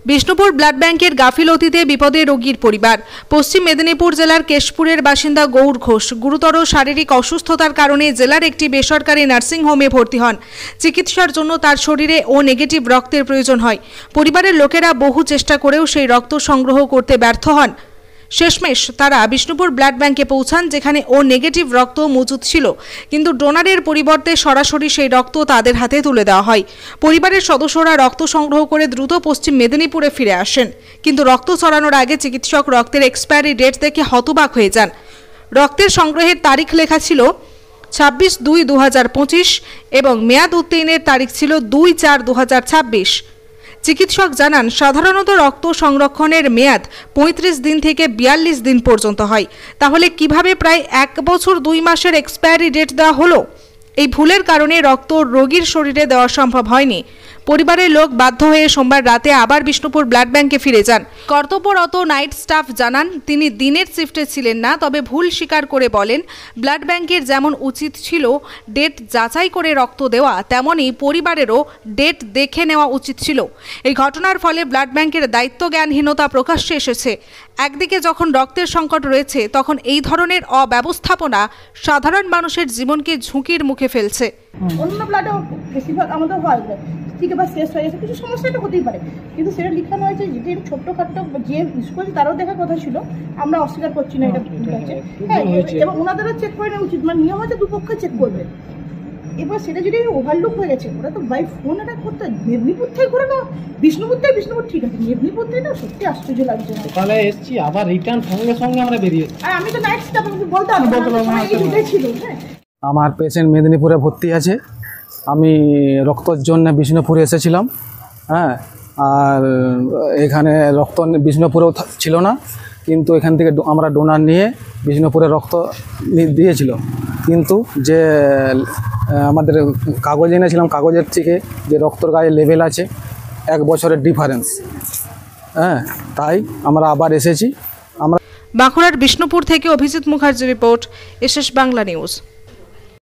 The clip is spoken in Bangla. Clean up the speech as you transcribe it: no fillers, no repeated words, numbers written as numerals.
বিষ্ণুপুর ব্লাড ব্যাংকের গাফিলতিতে বিপদে রোগীর পরিবার। পশ্চিম মেদিনীপুর জেলার কেশপুরের বাসিন্দা গৌর ঘোষ গুরুতর শারীরিক অসুস্থতার কারণে জেলার একটি বেসরকারি নার্সিং হোমে ভর্তি হন। চিকিৎসার জন্য তার শরীরে ও নেগেটিভ রক্তের প্রয়োজন হয়। পরিবারের লোকেরা বহু চেষ্টা করেও সেই রক্ত সংগ্রহ করতে ব্যর্থ হন। শেষমেশ তারা বিষ্ণুপুর ব্লাড ব্যাংকে পৌঁছান, যেখানে ও নেগেটিভ রক্ত মজুদ ছিল, কিন্তু ডোনারের পরিবর্তে সরাসরি সেই রক্ত তাদের হাতে তুলে দেওয়া হয়। পরিবারের সদস্যরা রক্ত সংগ্রহ করে দ্রুত পশ্চিম মেদিনীপুরে ফিরে আসেন, কিন্তু রক্ত ছড়ানোর আগে চিকিৎসক রক্তের এক্সপায়ারি ডেট দেখে হতবাক হয়ে যান। রক্তের সংগ্রহের তারিখ লেখা ছিল 26/2/2025 এবং মেয়াদ উত্তীর্ণের তারিখ ছিল 2/4/2026। চিকিৎসক জানান, সাধারণত রক্ত সংরক্ষণের মেয়াদ 35 দিন থেকে 42 দিন পর্যন্ত হয়। তাহলে কিভাবে প্রায় 1 বছর 2 মাসের এক্সপায়ারি ডেট দেওয়া হলো? এই ভুলের কারণে রক্ত রোগীর শরীরে দেওয়া সম্ভব হয়নি। পরিবারের লোক বাধ্য হয়ে সোমবার রাতে আবার বিষ্ণুপুর ব্লাড ব্যাংকে ফিরে যান। কর্তব্যরত নাইট স্টাফ জানান, তিনি দিনের শিফটে ছিলেন না, তবে ভুল স্বীকার করে বলেন, ব্লাড ব্যাংকের যেমন উচিত ছিল ডেট যাচাই করে রক্ত দেওয়া, তেমনই পরিবারেরও ডেট দেখে নেওয়া উচিত ছিল। এই ঘটনার ফলে ব্লাড ব্যাংকের দায়িত্বজ্ঞানহীনতা প্রকাশ্যে এসেছে। একদিকে যখন রক্তের সংকট রয়েছে, তখন এই ধরনের অব্যবস্থাপনা সাধারণ মানুষের জীবনকে ঝুঁকির মুখে ফেলছে। অন্য ব্লাডে বেশিরভাগ আমাদের হয় ঠিক এবার শেষ হয়ে গেছে, কিছু সমস্যাটা হতেই পারে, কিন্তু সেটা লিখানো হয়েছে যেটা ছোট্টখাট্টো যে স্কুল তারও দেখার কথা ছিল। আমরা অস্বীকার করছি না, এটা ঠিক আছে, হ্যাঁ, এবং ওনাদেরও চেক করে নেওয়া উচিত, মানে নিয়ম আছে দুপক্ষে চেক করবে। এবার সেটা যদি ওভারলুক হয়ে গেছে, ওরা তো বাই ফোন এটা করতে মেদিনীপুর থেকে করে না, বিষ্ণুপুর ঠিক আছে, মেদিনীপুর থেকে না সত্যি আশ্চর্য লাগছে। সকালে এসেছি, আবার রিটার্ন সঙ্গে সঙ্গে আমরা বেরিয়েছি। আর আমি তো নাইট স্টাফ, বলতাম ছিল। হ্যাঁ, আমার পেশেন্ট মেদিনীপুরে ভর্তি আছে, আমি রক্তর জন্য বিষ্ণুপুরে এসেছিলাম। হ্যাঁ, আর এখানে রক্ত বিষ্ণুপুরেও ছিল না, কিন্তু এখান থেকে আমরা ডোনার নিয়ে বিষ্ণুপুরে রক্ত দিয়েছিল, কিন্তু যে আমাদের কাগজ এনেছিলাম, কাগজের থেকে যে রক্তর গায়ে লেভেল আছে 1 বছরের ডিফারেন্স। হ্যাঁ, তাই আমরা আবার এসেছি। আমরা বাঁকুড়ার বিষ্ণুপুর থেকে Abhijit Mukherjee report, SS Bangla news.